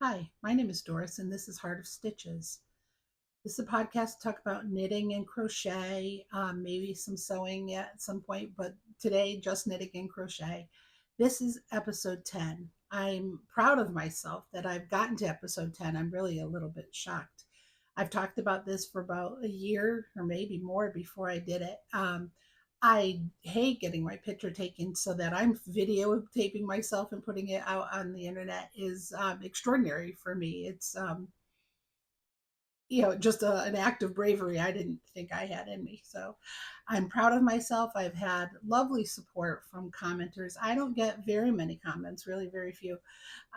Hi, my name is Doris, and this is Heart of Stitches. This is a podcast to talk about knitting and crochet, maybe some sewing at some point, but today just knitting and crochet. This is episode 10. I'm proud of myself that I've gotten to episode 10. I'm really a little bit shocked. I've talked about this for about a year or maybe more before I did it. I hate getting my picture taken, so that I'm videotaping myself and putting it out on the internet is extraordinary for me. It's just an act of bravery I didn't think I had in me. So I'm proud of myself. I've had lovely support from commenters. I don't get very many comments, really very few,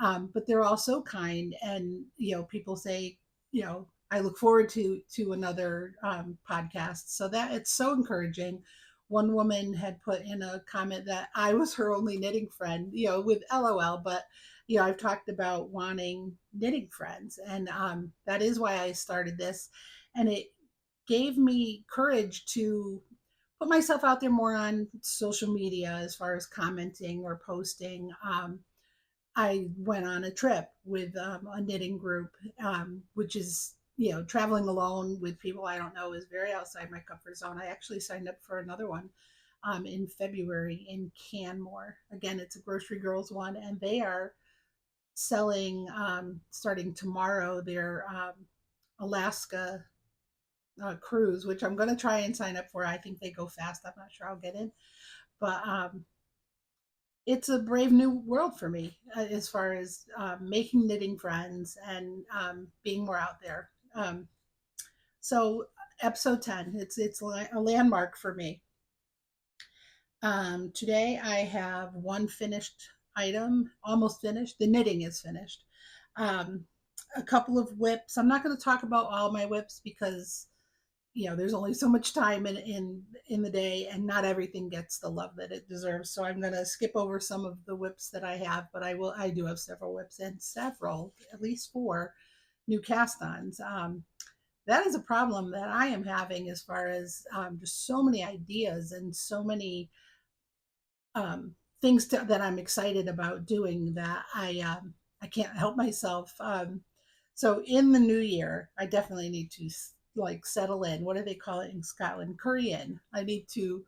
but they're all so kind. And people say, I look forward to another podcast. So that it's so encouraging. One woman had put in a comment that I was her only knitting friend, with LOL, but I've talked about wanting knitting friends, and that is why I started this. And it gave me courage to put myself out there more on social media as far as commenting or posting. I went on a trip with a knitting group, which is, traveling alone with people I don't know is very outside my comfort zone. I actually signed up for another one in February in Canmore. Again, it's a Grocery Girls one, and they are selling, starting tomorrow, their Alaska cruise, which I'm going to try and sign up for. I think they go fast. I'm not sure I'll get in, but it's a brave new world for me, as far as making knitting friends and being more out there. So episode 10, it's a landmark for me. Today I have one finished item, almost finished. The knitting is finished. Um, a couple of whips. I'm not going to talk about all my whips because there's only so much time in the day, and not everything gets the love that it deserves. So I'm going to skip over some of the whips that I have, but I do have several whips, and several, at least four, new cast-ons. That is a problem that I am having, as far as just so many ideas and so many that I'm excited about doing, that I can't help myself. So in the new year, I definitely need to like settle in. What do they call it in Scotland? Curry in. I need to,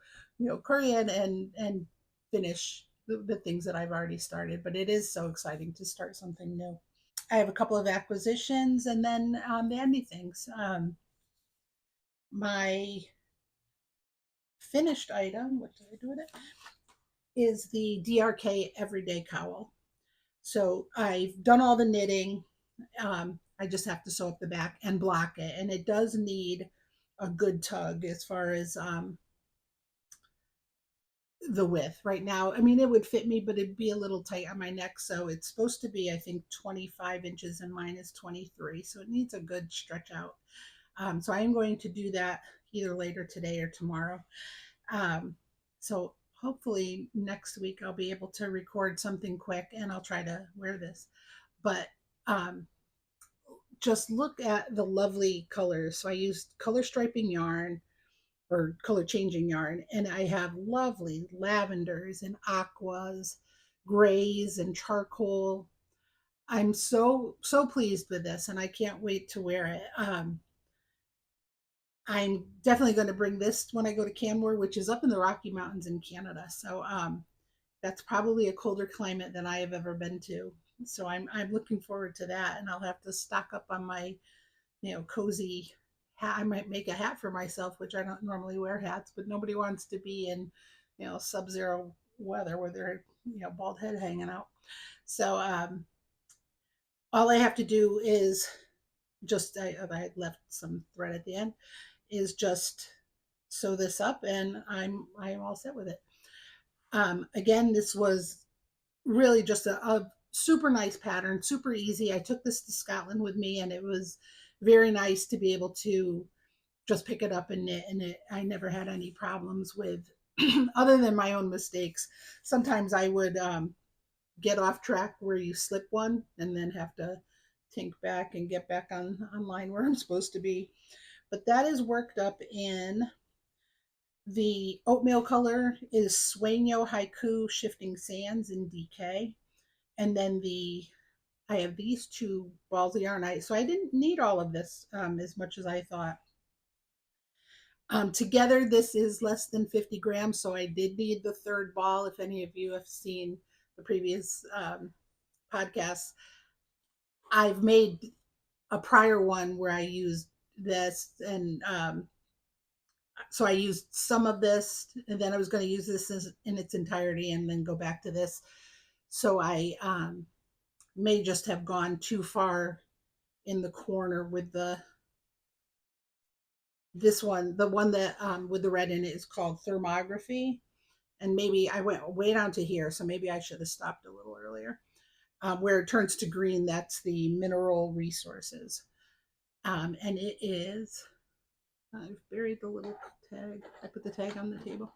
curry in and finish the things that I've already started. But it is so exciting to start something new. I have a couple of acquisitions, and then the ending things. My finished item, what did I do with it? Is the DRK Everyday Cowl. So I've done all the knitting. I just have to sew up the back and block it. And it does need a good tug as far as the width. Right now, I mean, it would fit me, but it'd be a little tight on my neck. So it's supposed to be, I think, 25 inches, and mine is 23. So it needs a good stretch out. So I am going to do that either later today or tomorrow. So hopefully next week I'll be able to record something quick, and I'll try to wear this. But just look at the lovely colors. So I used color striping yarn, or color changing yarn, and I have lovely lavenders and aquas, grays and charcoal. I'm so pleased with this, and I can't wait to wear it. I'm definitely going to bring this when I go to Canmore, which is up in the Rocky Mountains in Canada. So that's probably a colder climate than I have ever been to. So I'm looking forward to that, and I'll have to stock up on my cozy hat. I might make a hat for myself, which I don't normally wear hats, but nobody wants to be in sub-zero weather where they're bald head hanging out. So all I have to do is just I left some thread at the end, is just sew this up, and I'm all set with it. Again, this was really just a super nice pattern, super easy. I took this to Scotland with me, and it was very nice to be able to just pick it up and knit, and I never had any problems with other than my own mistakes. Sometimes I would get off track where you slip one and then have to tink back and get back on line where I'm supposed to be. But that is worked up in the oatmeal color is Sueño Haiku Shifting Sands in DK. And then I have these two balls of yarn. So I didn't need all of this as much as I thought. Together, this is less than 50 grams, so I did need the third ball. If any of you have seen the previous podcasts, I've made a prior one where I used this, and so I used some of this, and then I was going to use this in its entirety and then go back to this. So I may just have gone too far in the corner with this one. The one that with the red in it is called Thermography, and maybe I went way down to here, so maybe I should have stopped a little earlier. Where it turns to green, that's the mineral resources, and it is. I've buried the little tag. I put the tag on the table.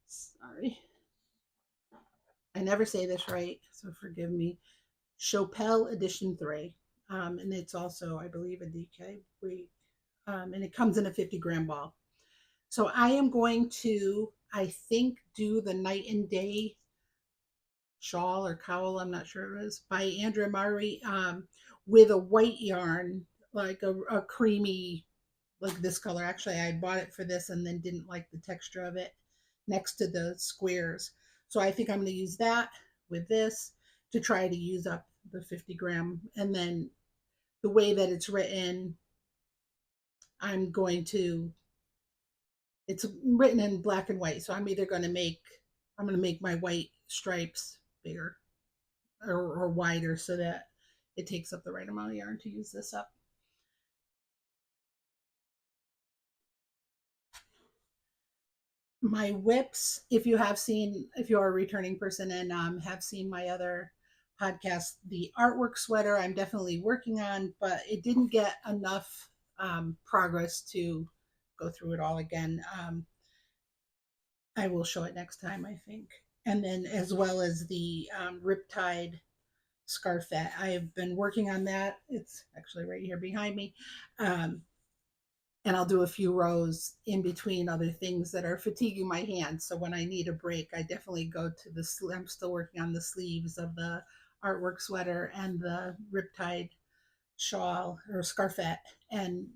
Sorry, I never say this right, so forgive me. Chopel Edition 3. And it's also, I believe, a DK. Wait. And it comes in a 50-gram ball. So I am going to, I think, do the Night and Day shawl or cowl, I'm not sure it is, by Andrea Mowry, with a white yarn, like a creamy, like this color. Actually, I bought it for this and then didn't like the texture of it next to the squares. So I think I'm going to use that with this to try to use up the 50-gram. And then the way that it's written, I'm going to, it's written in black and white. So I'm either going to make, I'm going to make my white stripes bigger or wider so that it takes up the right amount of yarn to use this up. My whips, if you have seen, if you're a returning person and have seen my other podcast, the artwork sweater I'm definitely working on, but it didn't get enough progress to go through it all again. I will show it next time, I think. And then as well as the Riptide scarfette. I've been working on that. It's actually right here behind me. And I'll do a few rows in between other things that are fatiguing my hands. So when I need a break, I definitely go to I'm still working on the sleeves of the artwork sweater and the Riptide shawl or scarfette, and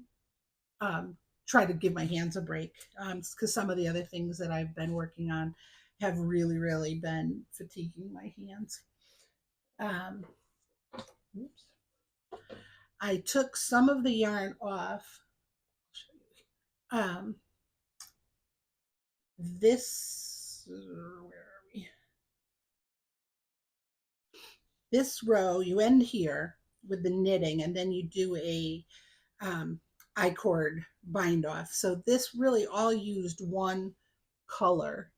try to give my hands a break, because some of the other things that I've been working on have really, really been fatiguing my hands. Um, oops. I took some of the yarn off. Um, this, where are we? This row, you end here with the knitting, and then you do a I-cord bind off. So this really all used one color,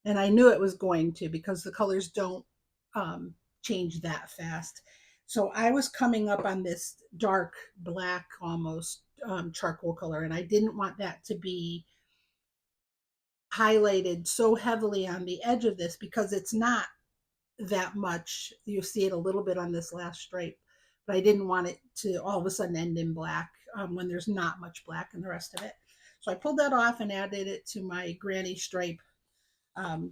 and I knew it was going to because the colors don't change that fast. So I was coming up on this dark black almost charcoal color, and I didn't want that to be highlighted so heavily on the edge of this because it's not that much. You see it a little bit on this last stripe, but I didn't want it to all of a sudden end in black when there's not much black in the rest of it. So I pulled that off and added it to my granny stripe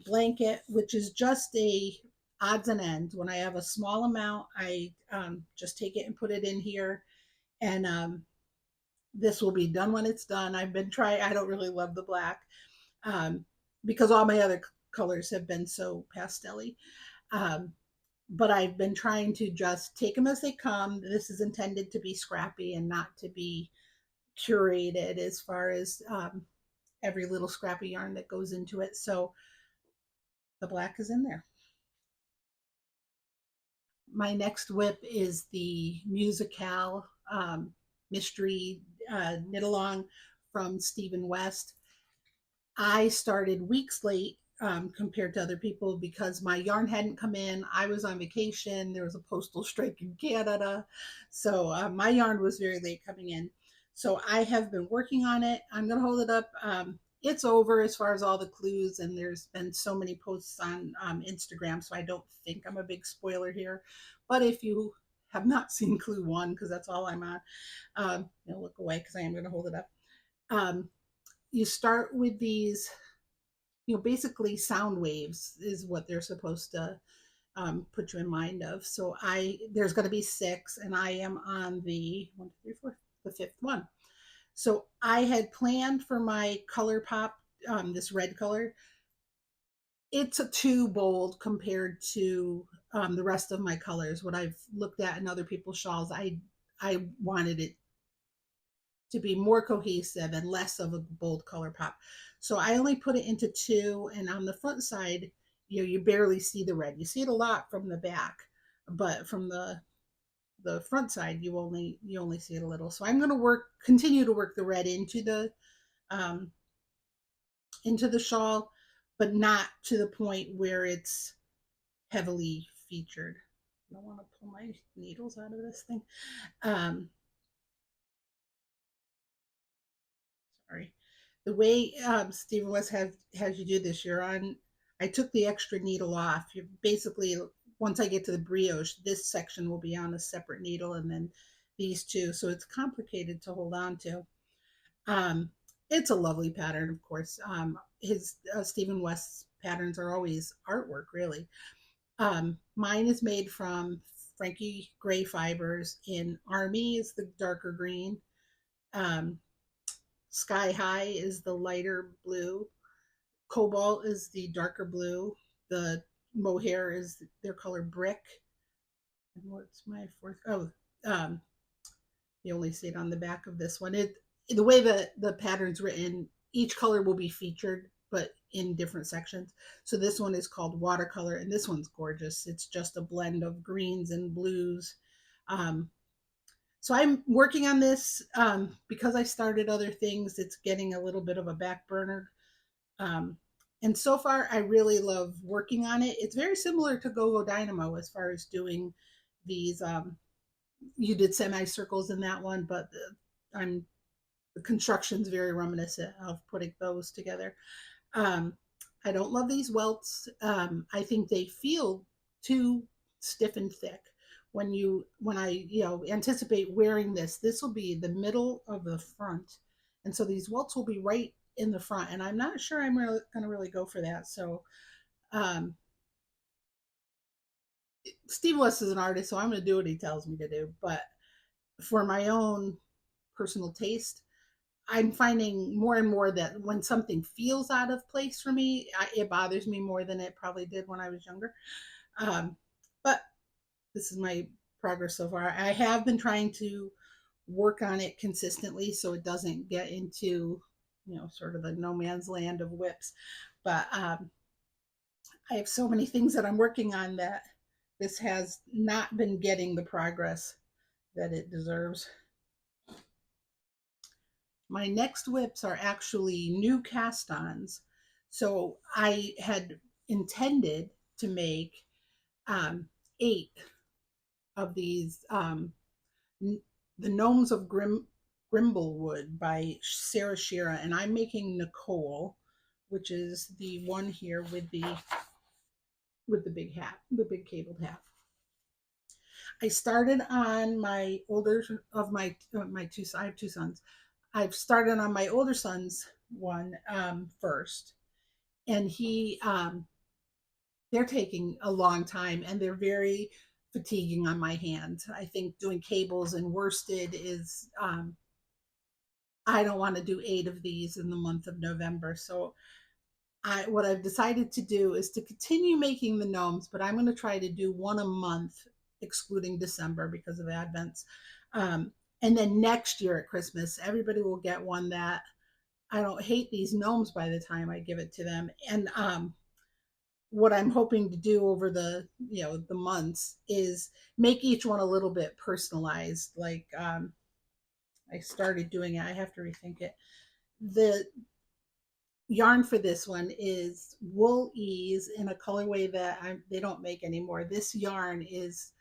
blanket, which is just a odds and ends. When I have a small amount, I just take it and put it in here, and this will be done when it's done. I've been trying. I don't really love the black um, because all my other colors have been so pastel-y. But I've been trying to just take them as they come. This is intended to be scrappy and not to be curated as far as every little scrappy yarn that goes into it. So the black is in there. My next whip is the MusiKAL mystery knit along from Stephen West. I started weeks late compared to other people because my yarn hadn't come in. I was on vacation. There was a postal strike in Canada. So my yarn was very late coming in. So I have been working on it. I'm going to hold it up. It's over as far as all the clues, and there's been so many posts on Instagram, so I don't think I'm a big spoiler here. But if you have not seen clue one, because that's all I'm on, look away because I am going to hold it up. You start with these, basically sound waves is what they're supposed to put you in mind of. So there's going to be six, and I am on the one, two, three, four, the fifth one. So I had planned for my color pop, this red color. It's a too bold compared to the rest of my colors. What I've looked at in other people's shawls, I wanted it to be more cohesive and less of a bold color pop. So I only put it into two, and on the front side, you barely see the red. You see it a lot from the back, but from the front side, you only see it a little. So I'm going to continue to work the red um, into the shawl, but not to the point where it's heavily featured. I don't want to pull my needles out of this thing. Um, Sorry. The way Stephen West has you do this, you're on. I took the extra needle off. You basically, once I get to the brioche, this section will be on a separate needle, and then these two. So it's complicated to hold on to. Um, it's a lovely pattern, of course. His Stephen West's patterns are always artwork, really. Mine is made from Frankie gray fibers. In Army is the darker green. Um, Sky High is the lighter blue. Cobalt is the darker blue. The mohair is their color brick. And what's my fourth? Oh, um, you only see it on the back of this one. The way the pattern's written, each color will be featured, but in different sections. So this one is called watercolor, and this one's gorgeous. It's just a blend of greens and blues. Um, so I'm working on this because I started other things. It's getting a little bit of a back burner. Um, and so far, I really love working on it. It's very similar to Go Go Dynamo as far as doing these. You did semicircles in that one, but I'm the construction's very reminiscent of putting those together. Um, I don't love these welts. I think they feel too stiff and thick. When I anticipate wearing this, this will be the middle of the front, and so these welts will be right in the front. And I'm not sure I'm really going to really go for that. So um, Steve West is an artist, so I'm going to do what he tells me to do. But for my own personal taste, I'm finding more and more that when something feels out of place for me, it bothers me more than it probably did when I was younger. Um, but this is my progress so far. I have been trying to work on it consistently so it doesn't get into, sort of the no man's land of whips. But I have so many things that I'm working on that this has not been getting the progress that it deserves. My next whips are actually new cast ons. So I had intended to make 8 of these, the Gnomes of Grimblewood by Sarah Schira, and I'm making Gnicole, which is the one here with the big hat, the big cabled hat. I started on my older of my two. I have two sons. I've started on my older son's one first, and they're taking a long time, and they're very fatiguing on my hand. I think doing cables and worsted is I don't want to do 8 of these in the month of November. So what I've decided to do is to continue making the gnomes, but I'm going to try to do one a month, excluding December because of Advents. And then next year at Christmas, everybody will get one that I don't hate these gnomes by the time I give it to them. And what I'm hoping to do over the months is make each one a little bit personalized. Like I started doing it. I have to rethink it. The yarn for this one is Wool Ease in a colorway that they don't make anymore. This yarn is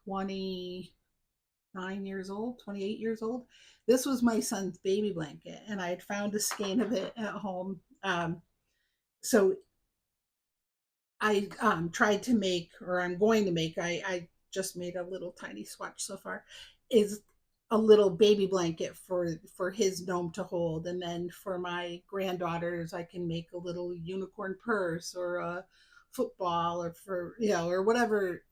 29 years old, 28 years old. This was my son's baby blanket, and I had found a skein of it at home. So I tried to make, or I'm going to make, I just made a little tiny swatch so far, is a little baby blanket for his gnome to hold. And then for my granddaughters, I can make a little unicorn purse or a football or for, or whatever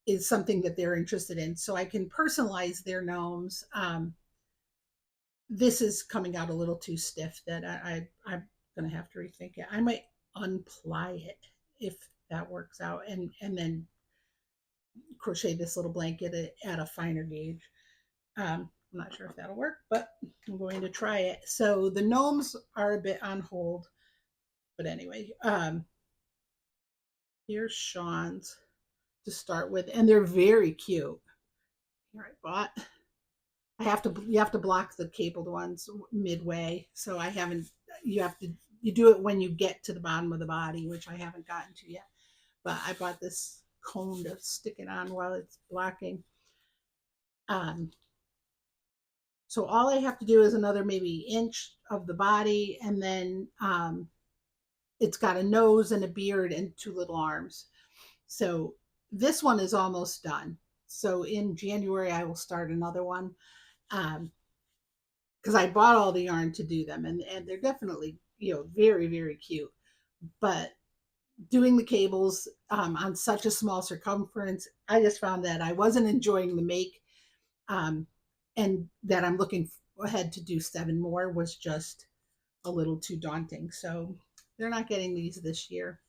is something that they're interested in. So I can personalize their gnomes. This is coming out a little too stiff that I'm going to have to rethink it. I might unply it if that works out, and then crochet this little blanket at a finer gauge. I'm not sure if that'll work, but I'm going to try it. So the gnomes are a bit on hold, but anyway, here's Sean's to start with, and they're very cute. Here, I bought. You have to block the cabled ones midway, so I haven't. You do it when you get to the bottom of the body, which I haven't gotten to yet. But I bought this cone to stick it on while it's blocking. So all I have to do is another maybe inch of the body, and then it's got a nose and a beard and two little arms. So this one is almost done. So in January, I will start another one because I bought all the yarn to do them, and they're definitely, very, very cute. But doing the cables on such a small circumference, I just found that I wasn't enjoying the make, and that I'm looking ahead to do 7 more was just a little too daunting. So they're not getting these this year,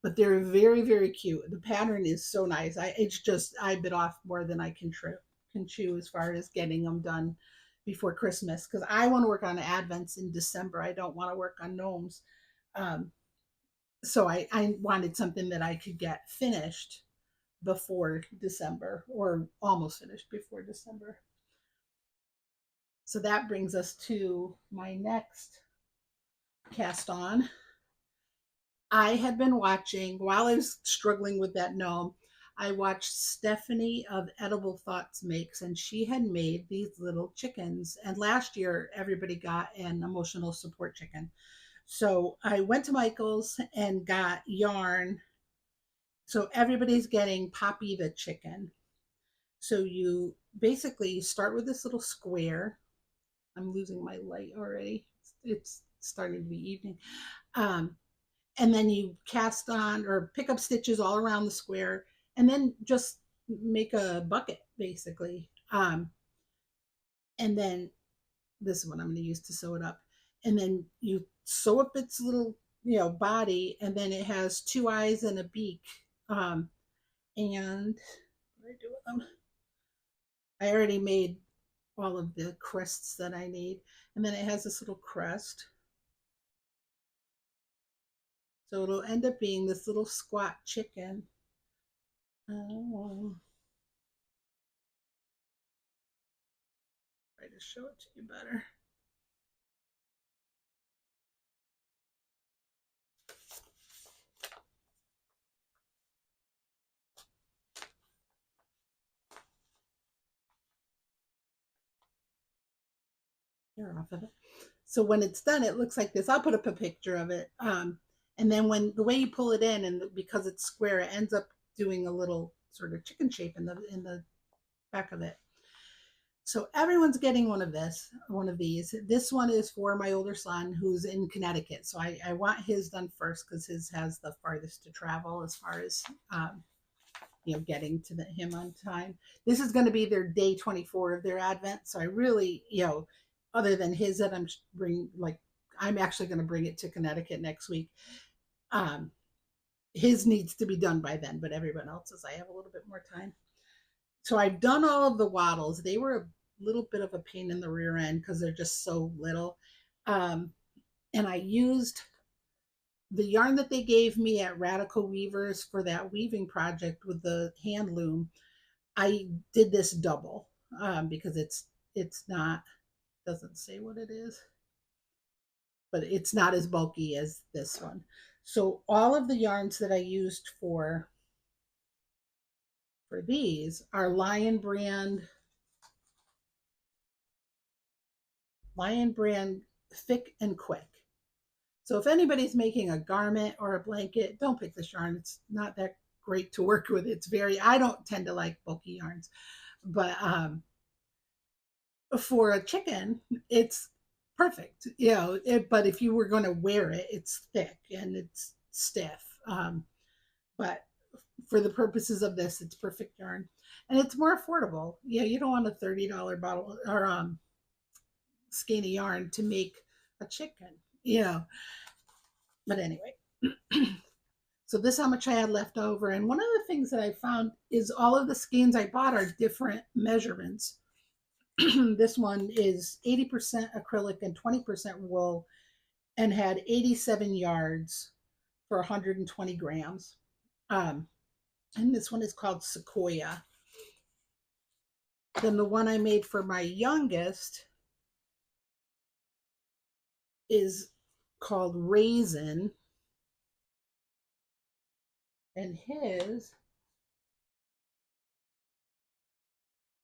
but they're very, very cute. The pattern is so nice. I bit off more than I can chew as far as getting them done before Christmas, because I want to work on Advents in December. I don't want to work on gnomes. So I wanted something that I could get finished before December, or almost finished before December. So that brings us to my next cast on. I had been watching, while I was struggling with that gnome, I watched Stephanie of Edible Thoughts Makes, and she had made these little chickens. And last year, everybody got an emotional support chicken. So I went to Michael's and got yarn. So everybody's getting Poppy the chicken. So you basically start with this little square. I'm losing my light already. It's starting to be evening. And then you cast on or pick up stitches all around the square, and then just make a bucket basically. And then this is what I'm going to use to sew it up. And then you sew up its little, body, and then it has 2 eyes and a beak. And what do I do with them? I already made all of the crests that I need. And then it has this little crest. So it'll end up being this little squat chicken. Oh. Try to show it to you better. Here, off of it. So when it's done, it looks like this. I'll put up a picture of it. And then when the way you pull it in, and because it's square, it ends up doing a little sort of chicken shape in the back of it. So everyone's getting one of these. This one is for my older son who's in Connecticut. So I want his done first because his has the farthest to travel as far as getting to him on time. This is going to be their day 24 of their Advent. So I really, other than his that I'm actually going to bring it to Connecticut next week. His needs to be done by then, but everyone else's I have a little bit more time. So I've done all of the waddles. They were a little bit of a pain in the rear end because they're just so little. And I used the yarn that they gave me at Radical Weavers for that weaving project with the hand loom. I did this double because it's not, doesn't say what it is, but it's not as bulky as this one. So all of the yarns that I used for these are Lion Brand Thick and Quick. So if anybody's making a garment or a blanket, don't pick this yarn. It's not that great to work with. I don't tend to like bulky yarns, but for a chicken, it's perfect, but if you were going to wear it, it's thick and it's stiff. but for the purposes of this, it's perfect yarn. And it's more affordable. Yeah, you don't want a $30 bottle or skein of yarn to make a chicken, you know. But anyway, so this is how much I had left over. And one of the things that I found is all of the skeins I bought are different measurements. This one is 80% acrylic and 20% wool and had 87 yards for 120 grams. And this one is called Sequoia. Then the one I made for my youngest is called Raisin. And his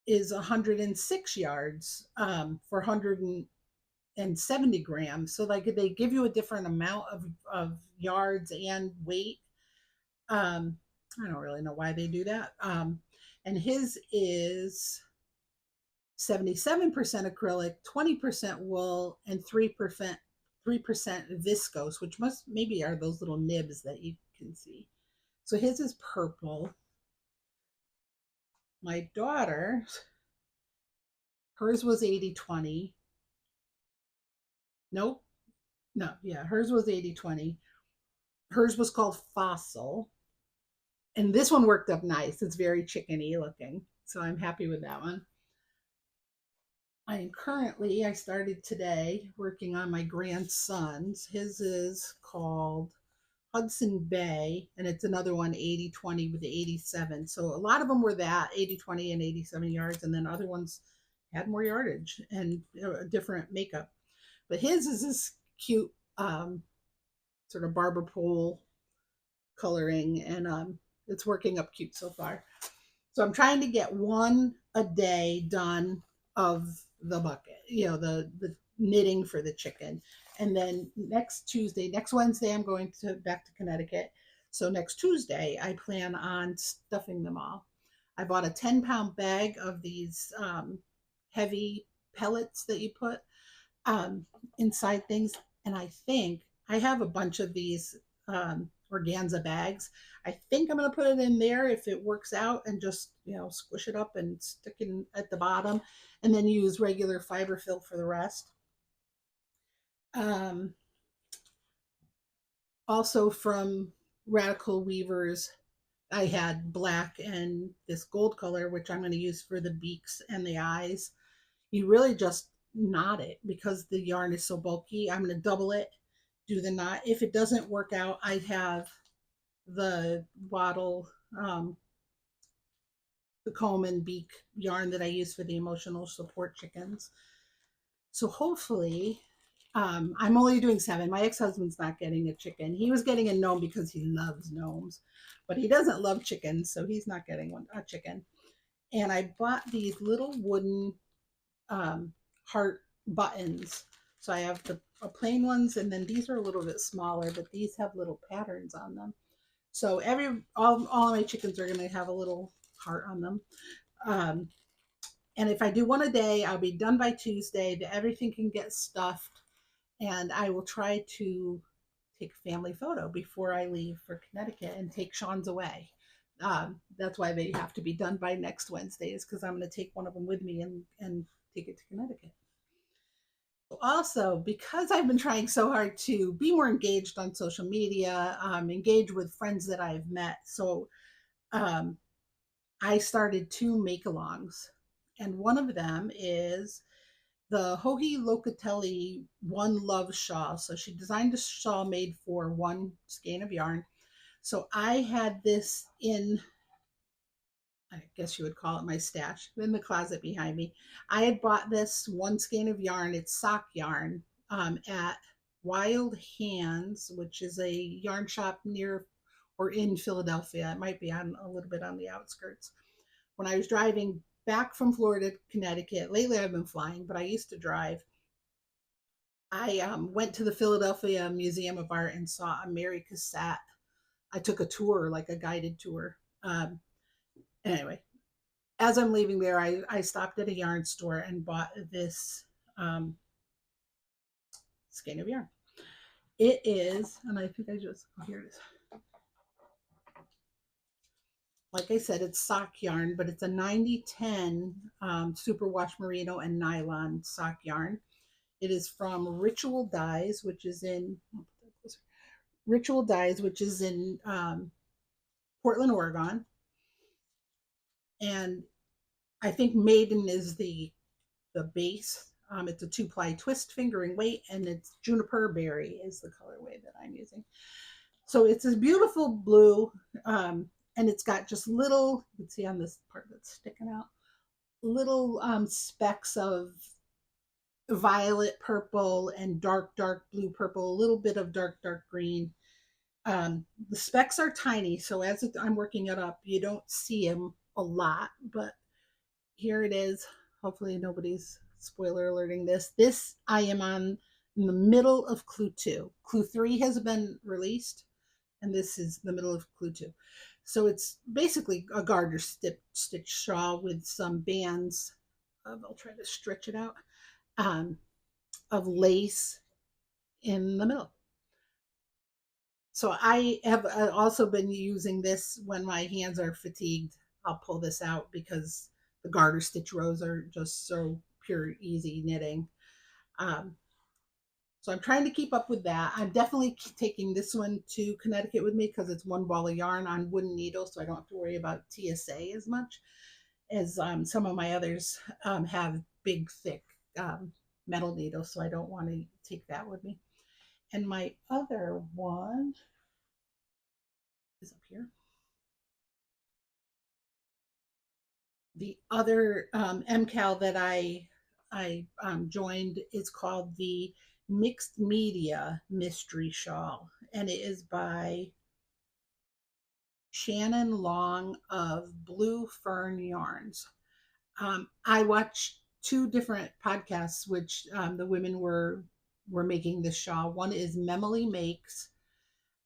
is 106 yards for 170 grams. So like they give you a different amount of yards and weight. I don't really know why they do that. And his is 77% acrylic, 20% wool, and 3% viscose, which must maybe are those little nibs that you can see. So his is purple. My daughter, hers was 80/20. Nope. No, yeah, hers was 80/20. Hers was called Fossil. And this one worked up nice. It's very chickeny looking. So I'm happy with that one. I started today working on my grandson's. His is called Hudson Bay, and it's another one 80/20 with the 87. So a lot of them were that 80/20 and 87 yards, and then other ones had more yardage and different makeup. But his is this cute sort of barber pole coloring, and it's working up cute so far. So I'm trying to get one a day done of the bucket, the knitting for the chicken. And then next Wednesday, I'm going back to Connecticut. So next Tuesday, I plan on stuffing them all. I bought a 10-pound bag of these heavy pellets that you put inside things. And I think I have a bunch of these organza bags. I think I'm going to put it in there if it works out and just, squish it up and stick it at the bottom and then use regular fiber fill for the rest. Also from Radical Weavers, I had black and this gold color, which I'm going to use for the beaks and the eyes. You really just knot it because the yarn is so bulky. I'm going to double it, do the knot. If it doesn't work out, I have the wattle, the comb and beak yarn that I use for the emotional support chickens. So hopefully, I'm only doing 7. My ex-husband's not getting a chicken. He was getting a gnome because he loves gnomes, but he doesn't love chickens, so he's not getting a chicken. And I bought these little wooden heart buttons. So I have the plain ones, and then these are a little bit smaller, but these have little patterns on them. So all of my chickens are going to have a little heart on them. And if I do one a day, I'll be done by Tuesday. Everything can get stuffed, and I will try to take a family photo before I leave for Connecticut and take Sean's away. That's why they have to be done by next Wednesday, is because I'm going to take one of them with me and take it to Connecticut. Also, because I've been trying so hard to be more engaged on social media, engage with friends that I've met. So I started 2 make-alongs, and one of them is the Joji Locitelli One Love Shawl. So she designed a shawl made for one skein of yarn. So I had this in, I guess you would call it my stash, in the closet behind me. I had bought this one skein of yarn. It's sock yarn at Wild Hands, which is a yarn shop near or in Philadelphia. It might be on a little bit on the outskirts. When I was driving back from Florida to Connecticut, lately I've been flying, but I used to drive. I went to the Philadelphia Museum of Art and saw a Mary Cassatt. I took a tour, like a guided tour. Anyway, as I'm leaving there, I stopped at a yarn store and bought this skein of yarn. It is, and I think here it is. like I said, it's sock yarn, but it's a 90-10 superwash merino and nylon sock yarn. It is from Ritual Dyes, which is in Portland, Oregon, and I think Maiden is the base. It's a 2-ply twist fingering weight, and it's juniper berry is the colorway that I'm using. So it's this beautiful blue, and it's got just little. You can see on this part that's sticking out, little specks of violet purple and dark blue purple, a little bit of dark green. The specks are tiny, so as I'm working it up, you don't see them a lot, but here it is. Hopefully nobody's spoiler alerting this. This I am on in the middle of clue 2. Clue 3 has been released, and this is the middle of clue 2. So it's basically a garter stitch shawl with some bands of, I'll try to stretch it out, um, of lace in the middle. So I have also been using this when my hands are fatigued. I'll pull this out because the garter stitch rows are just so pure, easy knitting. Um, so I'm trying to keep up with that. I'm definitely taking this one to Connecticut with me because it's one ball of yarn on wooden needles, so I don't have to worry about TSA as much as some of my others have big, thick metal needles, so I don't want to take that with me. And my other one is up here. The other MCAL that I joined is called the Mixed Media Mystery Shawl, and it is by Shannon Long of Blue Fern Yarns. I watched two different podcasts, which the women were making this shawl. One is Memily Makes,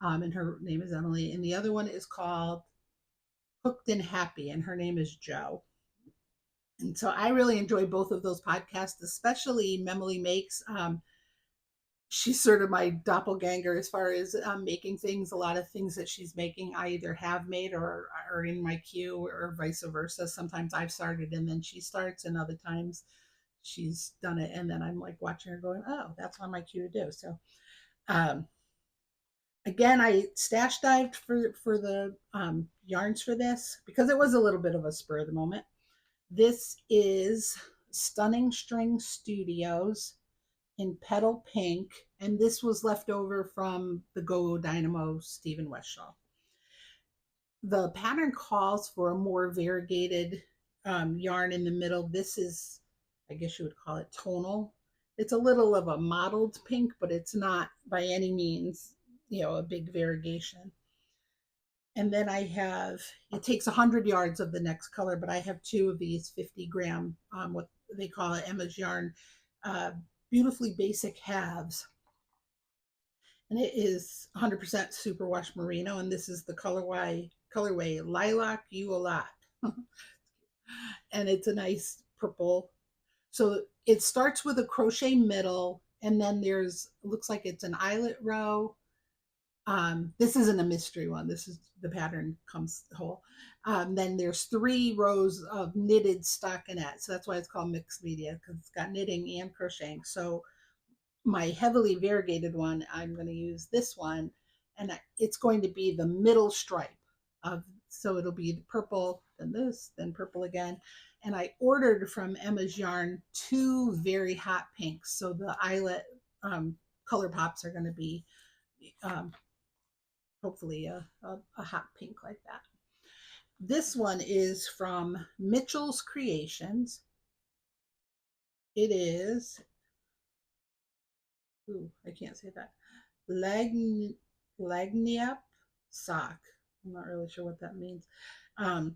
and her name is Emily, and the other one is called Hooked and Happy, and her name is Jo. And so I really enjoy both of those podcasts, especially Memily Makes. She's sort of my doppelganger as far as making things. A lot of things that she's making, I either have made or are in my queue, or vice versa. Sometimes I've started and then she starts, and other times she's done it, and then I'm like watching her going, "Oh, that's on my queue to do." So, um, again, I stash dived for the yarns for this because it was a little bit of a spur of the moment. This is Stunning String Studios in Petal Pink, and this was left over from the Go Dynamo Stephen West shawl. The pattern calls for a more variegated yarn in the middle. This is, I guess you would call it tonal. It's a little of a mottled pink, but it's not by any means, a big variegation. And then I have, it takes 100 yards of the next color, but I have two of these 50-gram, what they call it, Emma's Yarn, uh, beautifully basic halves. And it is 100% superwash merino, and this is the colorway Lilac You a Lot. And it's a nice purple. So it starts with a crochet middle, and then there's, looks like it's an eyelet row. This isn't a mystery one. This is the pattern comes whole. Then there's 3 rows of knitted stockinette. So that's why it's called mixed media, because it's got knitting and crocheting. So my heavily variegated one, I'm going to use this one, and it's going to be the middle stripe of, so it'll be the purple, then this, then purple again. And I ordered from Emma's Yarn 2 very hot pinks. So the eyelet color pops are going to be hopefully a hot pink like that. This one is from Mitchell's Creations. It is, ooh, I can't say that. Lagniappe sock. I'm not really sure what that means. 75%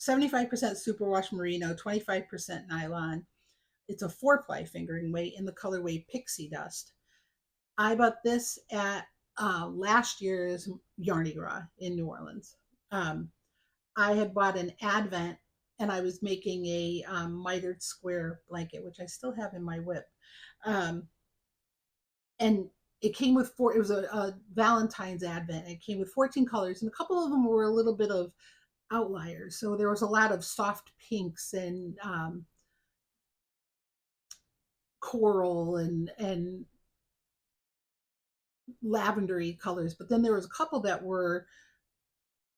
superwash merino, 25% nylon. It's a 4-ply fingering weight in the colorway Pixie Dust. I bought this at last year's Yarny Gras in New Orleans. I had bought an Advent, and I was making a mitered square blanket, which I still have in my whip. And it came with it was a Valentine's Advent. It came with 14 colors, and a couple of them were a little bit of outliers. So there was a lot of soft pinks and coral and lavendery colors, but then there was a couple that were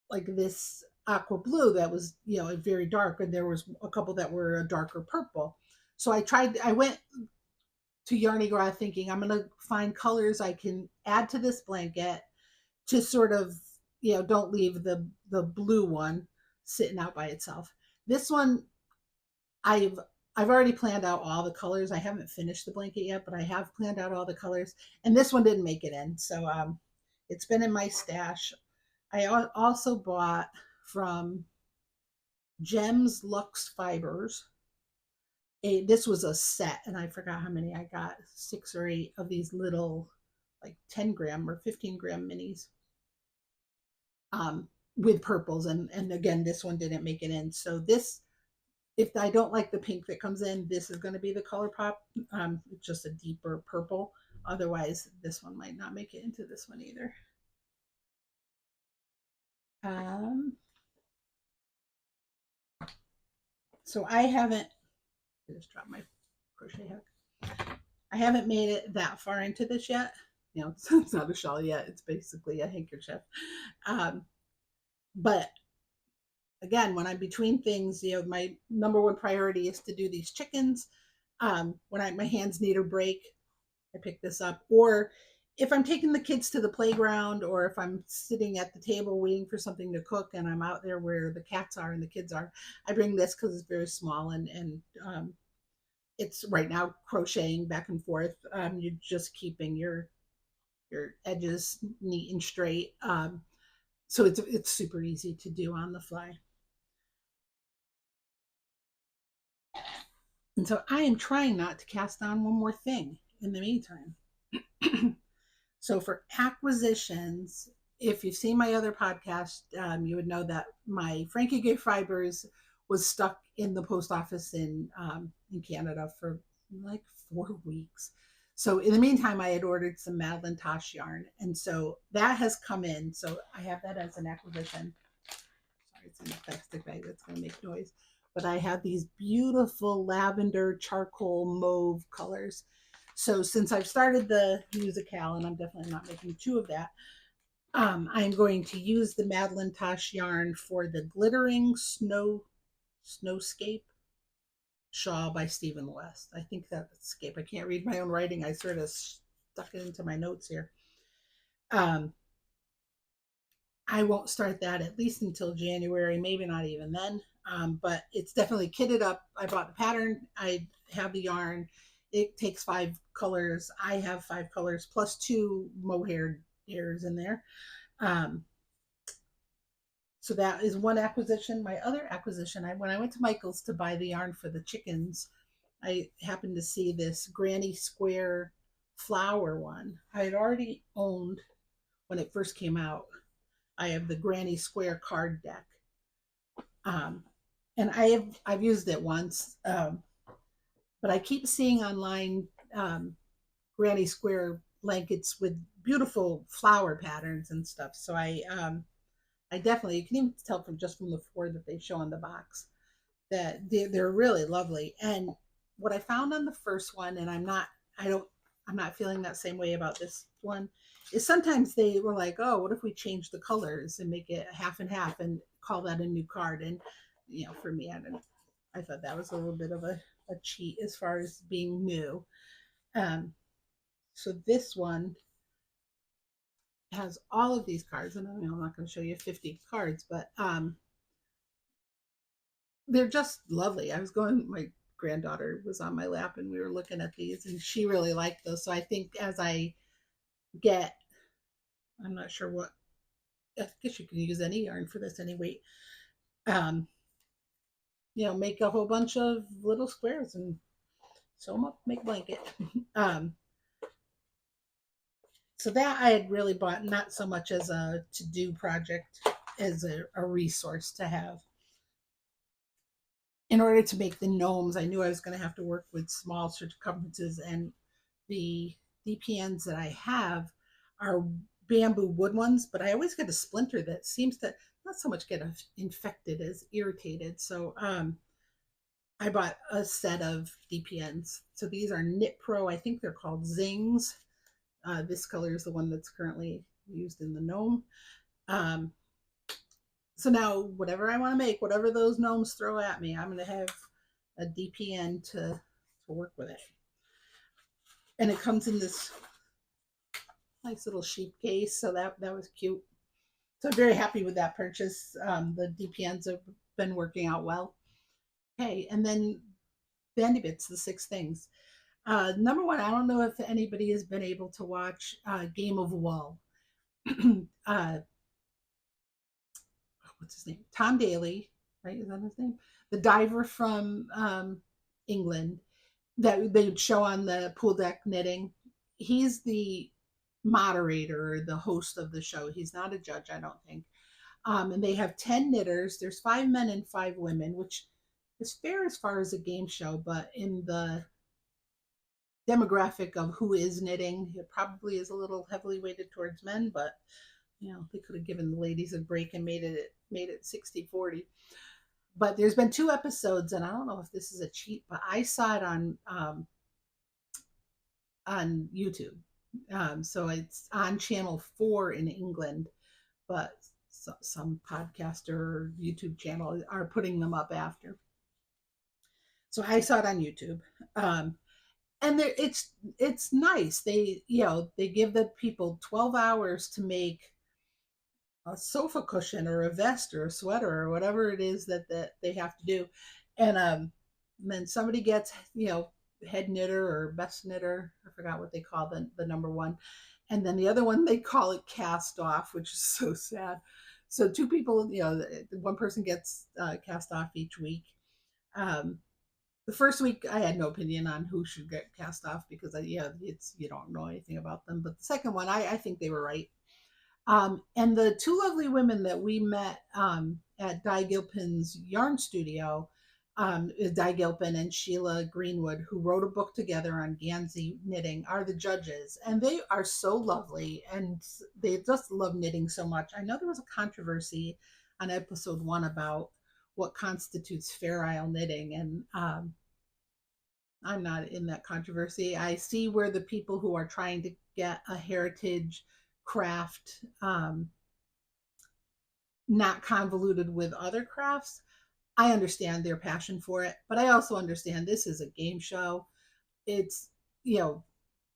like this aqua blue that was, you know, very dark, and there was a couple that were a darker purple. So I went to Yarny Groth thinking I'm going to find colors I can add to this blanket to sort of, you know, don't leave the blue one sitting out by itself. This one, I've I've already planned out all the colors. I haven't finished the blanket yet, but I have planned out all the colors. And this one didn't make it in, so it's been in my stash. I also bought from Gems Luxe Fibers. This was a set, and I forgot how many I got, 6 or 8 of these little, like 10 gram or 15 gram minis, with purples. And again, this one didn't make it in. So this, if I don't like the pink that comes in, this is going to be the color pop. It's just a deeper purple. Otherwise, this one might not make it into this one either. So I haven't, I just dropped my crochet hook. I haven't made it that far into this yet. You know, it's not a shawl yet. It's basically a handkerchief. But again, when I'm between things, you know, my number one priority is to do these chickens. When my hands need a break, I pick this up. Or if I'm taking the kids to the playground, or if I'm sitting at the table waiting for something to cook and I'm out there where the cats are and the kids are, I bring this because it's very small, and it's right now crocheting back and forth. You're just keeping your edges neat and straight. So it's super easy to do on the fly. And so I am trying not to cast on one more thing in the meantime. So for acquisitions, if you've seen my other podcast, you would know that my Frankie Gay Fibers was stuck in the post office in Canada for like 4 weeks. So in the meantime, I had ordered some Madeline Tosh yarn, and so that has come in. So I have that as an acquisition. Sorry, it's in a plastic bag that's going to make noise. But I have these beautiful lavender, charcoal, mauve colors. So since I've started the MusiKAL, and I'm definitely not making 2 of that, I'm going to use the Madeline Tosh yarn for the glittering snowscape shawl by Stephen West. I think that's escape. I can't read my own writing. I sort of stuck it into my notes here. I won't start that at least until January, maybe not even then. But it's definitely kitted up. I bought the pattern. I have the yarn. It takes 5 colors. I have 5 colors plus 2 mohair hairs in there. So that is one acquisition. My other acquisition, when I went to Michael's to buy the yarn for the chickens, I happened to see this Granny Square flower one. I had already owned when it first came out. I have the Granny Square card deck, and I've used it once, but I keep seeing online Granny Square blankets with beautiful flower patterns and stuff. So I definitely, you can even tell from the 4 that they show on the box that they're really lovely. And what I found on the first one, and I'm not feeling that same way about this one, is sometimes they were like, oh, what if we change the colors and make it half and half and call that a new card? And you know, for me, I thought that was a little bit of a cheat as far as being new. So this one has all of these cards, and I'm not going to show you 50 cards, but they're just lovely. My granddaughter was on my lap and we were looking at these, and she really liked those. So I think as I get, I'm not sure what, I guess you can use any yarn for this anyway. Make a whole bunch of little squares and sew them up, make a blanket. So that I had really bought, not so much as a to-do project, as a resource to have. In order to make the gnomes, I knew I was going to have to work with small circumferences, and the DPNs that I have are bamboo wood ones, but I always get a splinter that seems to, not so much get infected as irritated. So I bought a set of DPNs. So these are Knit Pro. I think they're called Zings. This color is the one that's currently used in the gnome. Um, so now whatever I want to make, whatever those gnomes throw at me, I'm going to have a DPN to work with it. And it comes in this nice little sheep case. So that was cute. So I'm very happy with that purchase. The DPNs have been working out well. Okay, and then Bandy Bits, the 6 things. Number one, I don't know if anybody has been able to watch Game of Wool. What's his name? Tom Daly, right? Is that his name? The diver from England that they would show on the pool deck knitting. He's the moderator, the host of the show. He's not a judge, I don't think. And they have 10 knitters. There's 5 men and 5 women, which is fair as far as a game show, but in the demographic of who is knitting, it probably is a little heavily weighted towards men, but they could have given the ladies a break and made it 60-40. But there's been 2 episodes, and I don't know if this is a cheat, but I saw it on YouTube. So it's on channel 4 in England, but some podcaster or YouTube channel are putting them up after. So I saw it on YouTube. And it's nice. They give the people 12 hours to make a sofa cushion or a vest or a sweater or whatever it is that they have to do. And then somebody gets, head knitter or best knitter. I forgot what they call the number one. And then the other one, they call it cast off, which is so sad. So 2 people, one person gets cast off each week. The first week I had no opinion on who should get cast off because you don't know anything about them. But the second one, I think they were right. And the 2 lovely women that we met at Di Gilpin's yarn studio, Di Gilpin and Sheila Greenwood, who wrote a book together on Gansey knitting, are the judges. And they are so lovely and they just love knitting so much. I know there was a controversy on episode 1 about what constitutes Fair Isle knitting. And I'm not in that controversy. I see where the people who are trying to get a heritage craft not convoluted with other crafts, I understand their passion for it, but I also understand this is a game show. It's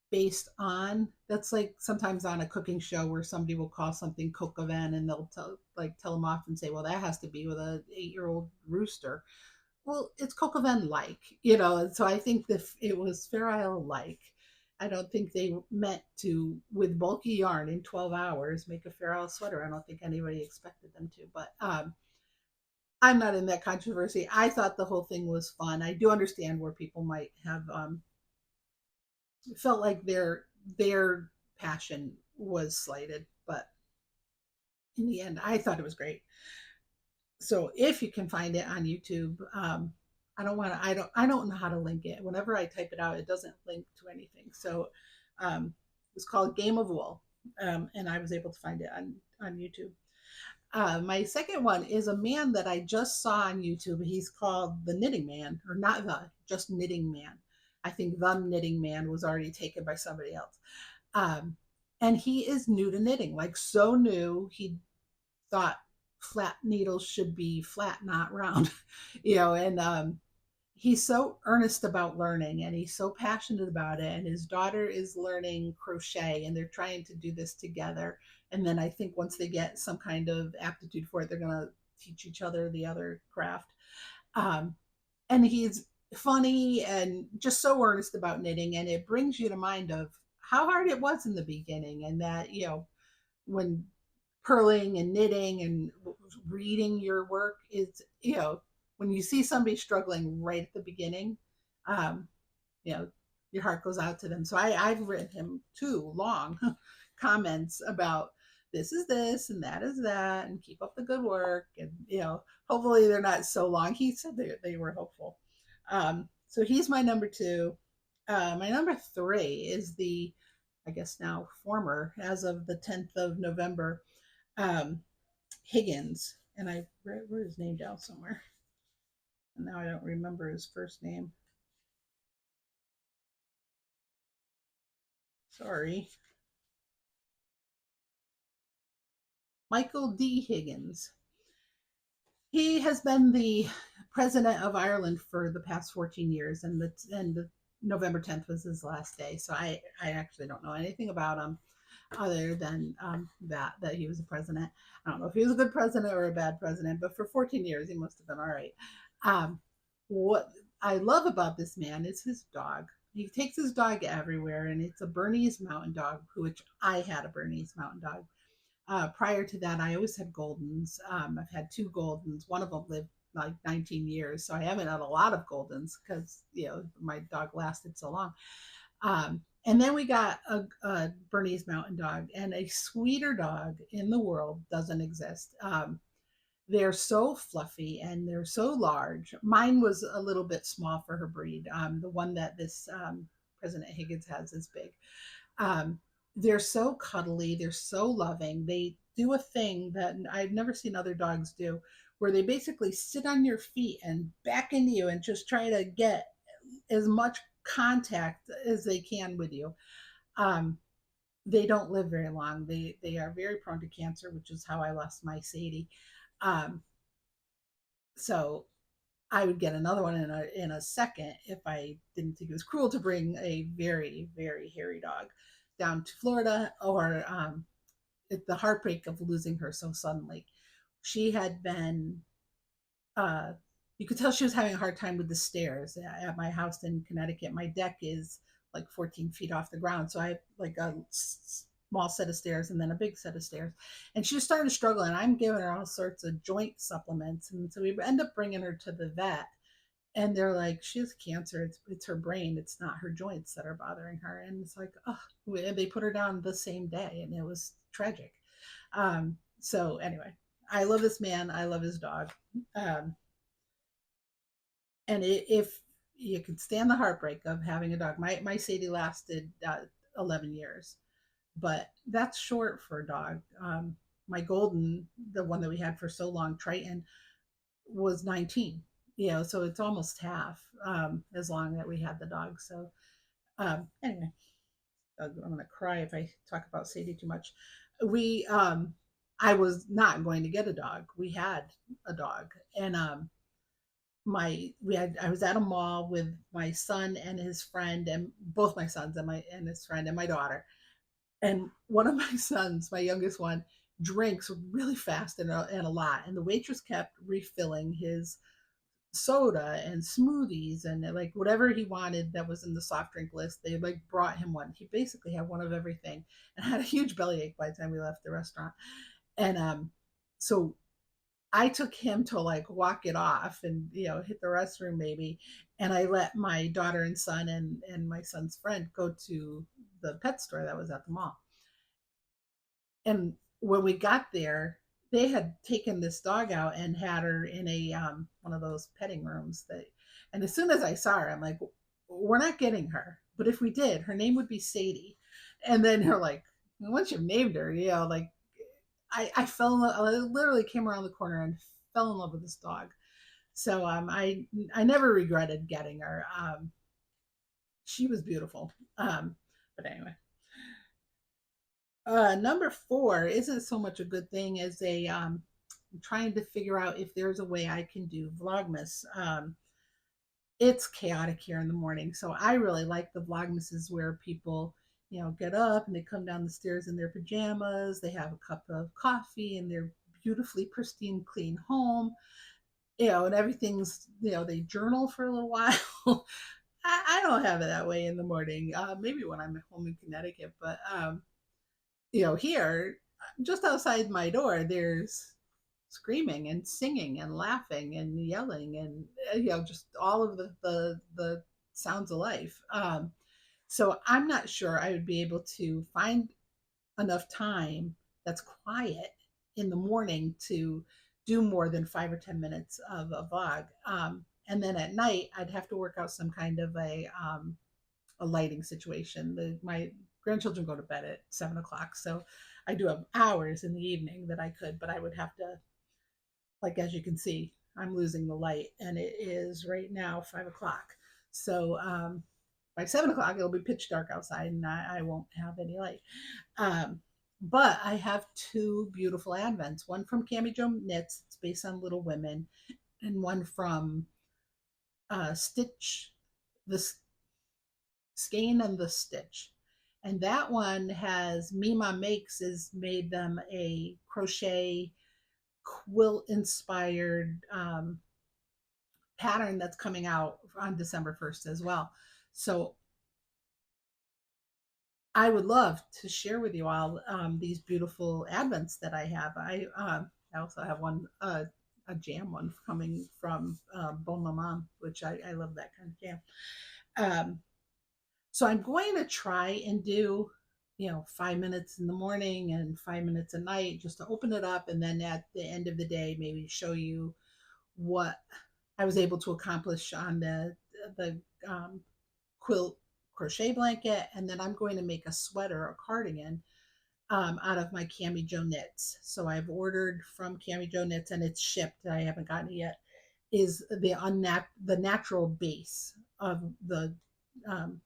based on, that's like sometimes on a cooking show where somebody will call something coq au vin and they'll tell them off and say, well, that has to be with a 8-year-old rooster. Well, it's coq au vin like, and so I think that it was Fair Isle like. I don't think they meant to, with bulky yarn in 12 hours, make a Fair Isle sweater. I don't think anybody expected them to, but I'm not in that controversy. I thought the whole thing was fun. I do understand where people might have felt like their passion was slighted, but in the end, I thought it was great. So if you can find it on YouTube, I don't know how to link it. Whenever I type it out, it doesn't link to anything. So it's called Game of Wool, and I was able to find it on YouTube. My second one is a man that I just saw on YouTube. He's called The Knitting Man, or not just Knitting Man. I think The Knitting Man was already taken by somebody else. And he is new to knitting, like so new. He thought flat needles should be flat, not round, and he's so earnest about learning and he's so passionate about it. And his daughter is learning crochet and they're trying to do this together. And then I think once they get some kind of aptitude for it, they're going to teach each other the other craft. And he's funny and just so earnest about knitting. And it brings you to mind of how hard it was in the beginning. And that, when purling and knitting and reading your work is, when you see somebody struggling right at the beginning, your heart goes out to them. So I've written him 2 long comments about this is this and that is that, and keep up the good work. And, hopefully they're not so long. He said they were hopeful. So he's my number 2. My number 3 is the, I guess now former, as of the 10th of November, Higgins. and I wrote his name down somewhere. And now I don't remember his first name. Sorry. Michael D. Higgins. He has been the president of Ireland for the past 14 years, and the November 10th was his last day. So I actually don't know anything about him other than that he was a president. I don't know if he was a good president or a bad president, but for 14 years he must have been all right. What I love about this man is his dog. He takes his dog everywhere, and it's a Bernese Mountain Dog, which I had a Bernese Mountain Dog. Prior to that, I always had Goldens. I've had two Goldens. One of them lived like 19 years, so I haven't had a lot of Goldens because my dog lasted so long. And then we got a Bernese Mountain Dog, and a sweeter dog in the world doesn't exist. They're so fluffy and they're so large. Mine was a little bit small for her breed. The one that this President Higgins has is big. Um, they're so cuddly. They're so loving. They do a thing that I've never seen other dogs do, where they basically sit on your feet and back into you and just try to get as much contact as they can with you. Um, they don't live very long. They are very prone to cancer, which is how I lost my Sadie. Um, so I would get another one in a second if I didn't think it was cruel to bring a very very hairy dog down to Florida, or the heartbreak of losing her so suddenly. She had been uh, you could tell she was having a hard time with the stairs at my house in Connecticut. My deck is like 14 feet off the ground, so I have like a small set of stairs and then a big set of stairs. And she was starting to struggle, and I'm giving her all sorts of joint supplements. And so we end up bringing her to the vet, and they're like, she has cancer. It's her brain. It's not her joints that are bothering her. And it's like, oh, and they put her down the same day, and it was tragic. So anyway, I love this man. I love his dog. Um, and if you could stand the heartbreak of having a dog, my Sadie lasted 11 years, but that's short for a dog. My Golden, the one that we had for so long, Triton, was 19. So it's almost half as long that we had the dog. So anyway, I'm going to cry if I talk about Sadie too much. We I was not going to get a dog. We had a dog, and I was at a mall with my son and his friend, and both my sons and his friend and my daughter. And one of my sons, my youngest one, drinks really fast and a lot, and the waitress kept refilling his soda and smoothies and like whatever he wanted that was in the soft drink list. They like brought him one. He basically had one of everything and had a huge bellyache by the time we left the restaurant. And so I took him to like walk it off and hit the restroom maybe, and I let my daughter and son and my son's friend go to the pet store that was at the mall. And when we got there, they had taken this dog out and had her in a one of those petting rooms. And as soon as I saw her, I'm like, we're not getting her, but if we did, her name would be Sadie. And then they're like, once you've named her, like I fell in love. I literally came around the corner and fell in love with this dog. So I never regretted getting her. She was beautiful. But anyway, number four isn't so much a good thing as I'm trying to figure out if there's a way I can do Vlogmas. It's chaotic here in the morning, so I really like the Vlogmases where people get up and they come down the stairs in their pajamas, they have a cup of coffee in their beautifully pristine clean home, and everything's, they journal for a little while. I don't have it that way in the morning. Maybe when I'm at home in Connecticut, but here, just outside my door, there's screaming and singing and laughing and yelling and just all of the sounds of life. So I'm not sure I would be able to find enough time that's quiet in the morning to do more than 5 or 10 minutes of a vlog. And then at night, I'd have to work out some kind of a lighting situation. My grandchildren go to bed at 7 o'clock, so I do have hours in the evening that I could, but I would have to like as you can see, I'm losing the light, and it is right now 5 o'clock. So by 7 o'clock, it'll be pitch dark outside, and I won't have any light. Um, but I have two beautiful advents. One from Cami Jo Knits, it's based on Little Women, and one from Stitch, the Skein and the Stitch. And that one has Mima Makes is made them a crochet quilt inspired pattern that's coming out on December 1st as well. So I would love to share with you all these beautiful advents that I have. I also have one a jam one coming from Bon Maman, which I love that kind of jam. Um, so I'm going to try and do 5 minutes in the morning and 5 minutes at night just to open it up, and then at the end of the day maybe show you what I was able to accomplish on the quilt crochet blanket, and then I'm going to make a sweater or cardigan out of my Cami Jo knits. So I've ordered from Cami Jo knits, and it's shipped. I haven't gotten it yet. Is the natural base of the um,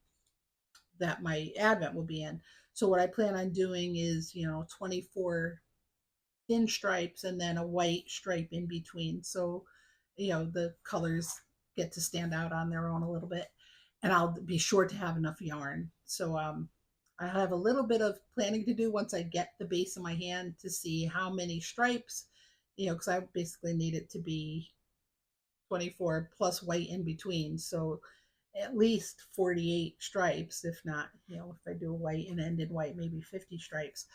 that my advent will be in. So what I plan on doing is 24 thin stripes and then a white stripe in between. So the colors get to stand out on their own a little bit, and I'll be sure to have enough yarn. So I have a little bit of planning to do once I get the base in my hand to see how many stripes, because I basically need it to be 24 plus white in between. So at least 48 stripes, if not, if I do a white and end in white, maybe 50 stripes.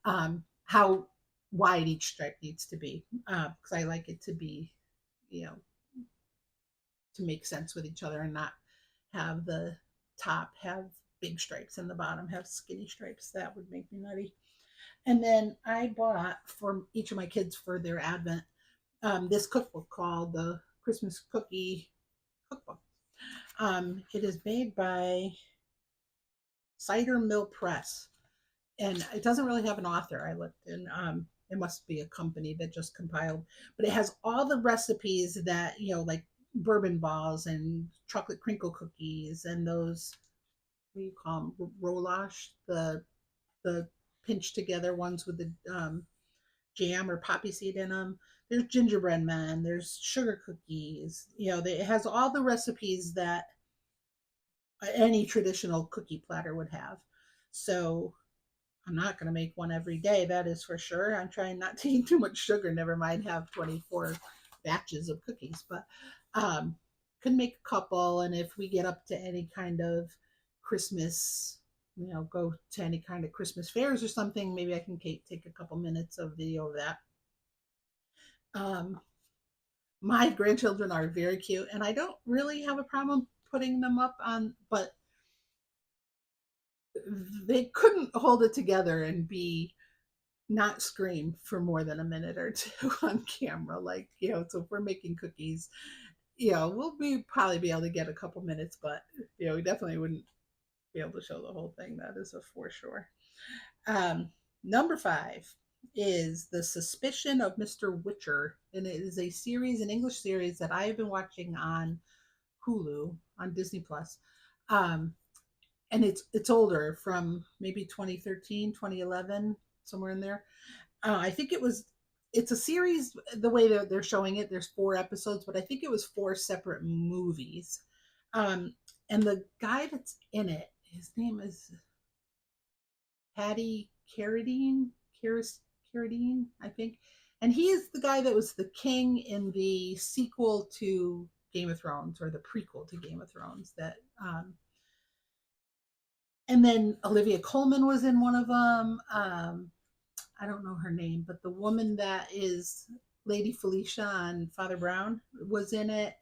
How wide each stripe needs to be, because I like it to be, you know, to make sense with each other and not have the top have big stripes and the bottom have skinny stripes. That would make me nutty. And then I bought for each of my kids for their advent this cookbook called the Christmas Cookie Cookbook. It is made by Cider Mill Press, and it doesn't really have an author. I looked, and it must be a company that just compiled, but it has all the recipes that like bourbon balls and chocolate crinkle cookies and those, what do you call them, roulash, the pinched together ones with the jam or poppy seed in them. There's gingerbread men. There's sugar cookies. It has all the recipes that any traditional cookie platter would have. So I'm not going to make one every day, that is for sure. I'm trying not to eat too much sugar, never mind have 24 batches of cookies, but could make a couple. And if we get up to any kind of Christmas, go to any kind of Christmas fairs or something, maybe I can take a couple minutes of video of that. Um, my grandchildren are very cute, and I don't really have a problem putting them up on, but they couldn't hold it together and be not scream for more than a minute or two on camera. Like, so if we're making cookies, we'll probably be able to get a couple minutes, but we definitely wouldn't be able to show the whole thing. That is a for sure. Number 5 is The Suspicion of Mr. Witcher, and it is a series, an English series that I have been watching on Hulu on Disney Plus. And it's older, from maybe 2013, 2011, somewhere in there. I think it's a series the way they're showing it. There's 4 episodes, but I think it was 4 separate movies. And the guy that's in it, his name is Paddy Carradine, I think. And he is the guy that was the king in the sequel to Game of Thrones, or the prequel to Game of Thrones. And then Olivia Colman was in one of them. I don't know her name, but the woman that is Lady Felicia on Father Brown was in it.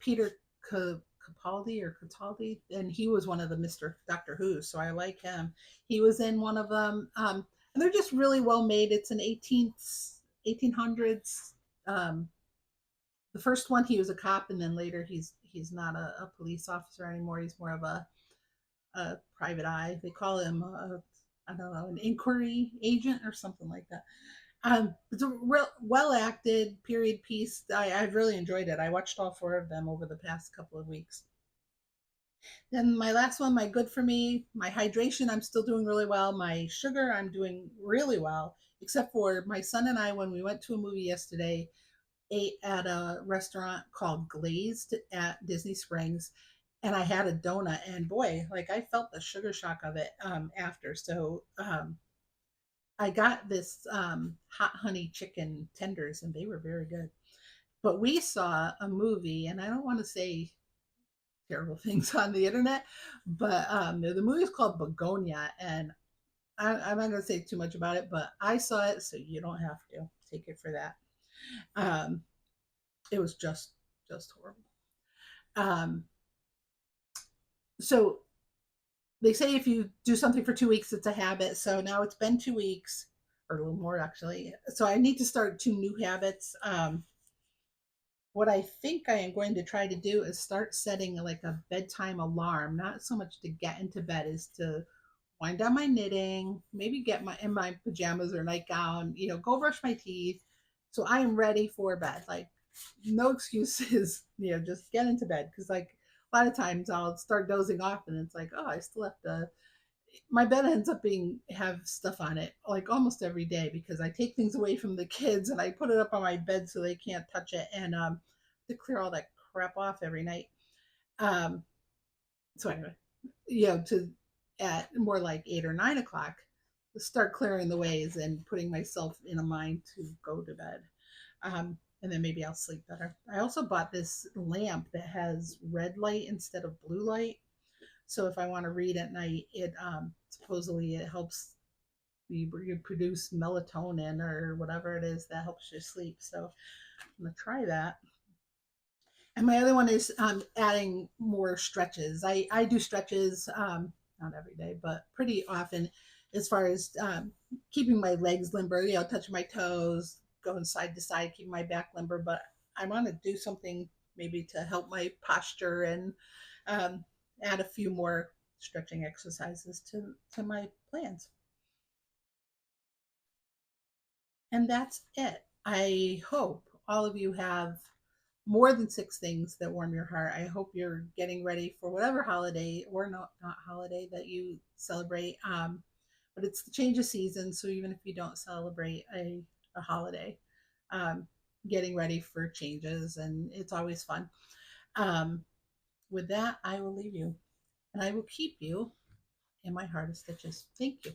Peter Capaldi or Cataldi, and he was one of the Mr. Doctor Who, so I like him. He was in one of them, and they're just really well made. It's an 1800s. The first one, he was a cop, and then later he's not a police officer anymore. He's more of a private eye. They call him I don't know, an inquiry agent or something like that. It's a real well acted period piece. I've really enjoyed it. I watched all four of them over the past couple of weeks. Then my last one, my good for me, my hydration, I'm still doing really well. My sugar, I'm doing really well, except for my son and I, when we went to a movie yesterday, ate at a restaurant called Glazed at Disney Springs. And I had a donut, and boy, like I felt the sugar shock of it after. So I got this hot honey chicken tenders, and they were very good. But we saw a movie, and I don't want to say terrible things on the internet, but the movie is called Begonia, and I'm not going to say too much about it, but I saw it, so you don't have to take it for that. Um, it was just horrible. Um, so they say if you do something for 2 weeks, it's a habit. So now it's been 2 weeks, or a little more actually. So I need to start two new habits. What I think I am going to try to do is start setting like a bedtime alarm, not so much to get into bed, is to wind down my knitting, maybe get my in my pajamas or nightgown, go brush my teeth. So I am ready for bed. Like no excuses, just get into bed. Cause like a lot of times I'll start dozing off and it's like, oh, I still have to my bed ends up being have stuff on it like almost every day because I take things away from the kids and I put it up on my bed so they can't touch it and to clear all that crap off every night. Um, so anyway, to at more like 8 or 9 o'clock, start clearing the ways and putting myself in a mind to go to bed. And then maybe I'll sleep better. I also bought this lamp that has red light instead of blue light. So if I want to read at night, it supposedly it helps you produce melatonin or whatever it is that helps you sleep. So I'm gonna try that. And my other one is adding more stretches. I do stretches not every day, but pretty often, as far as keeping my legs limber. Touching my toes, going side to side, keeping my back limber. But I want to do something maybe to help my posture and um, add a few more stretching exercises to my plans. And that's it. I hope all of you have more than six things that warm your heart. I hope you're getting ready for whatever holiday or not holiday that you celebrate. But it's the change of season, so even if you don't celebrate a holiday, um, getting ready for changes, and it's always fun. Um, with that, I will leave you, and I will keep you in my heart of stitches. Thank you.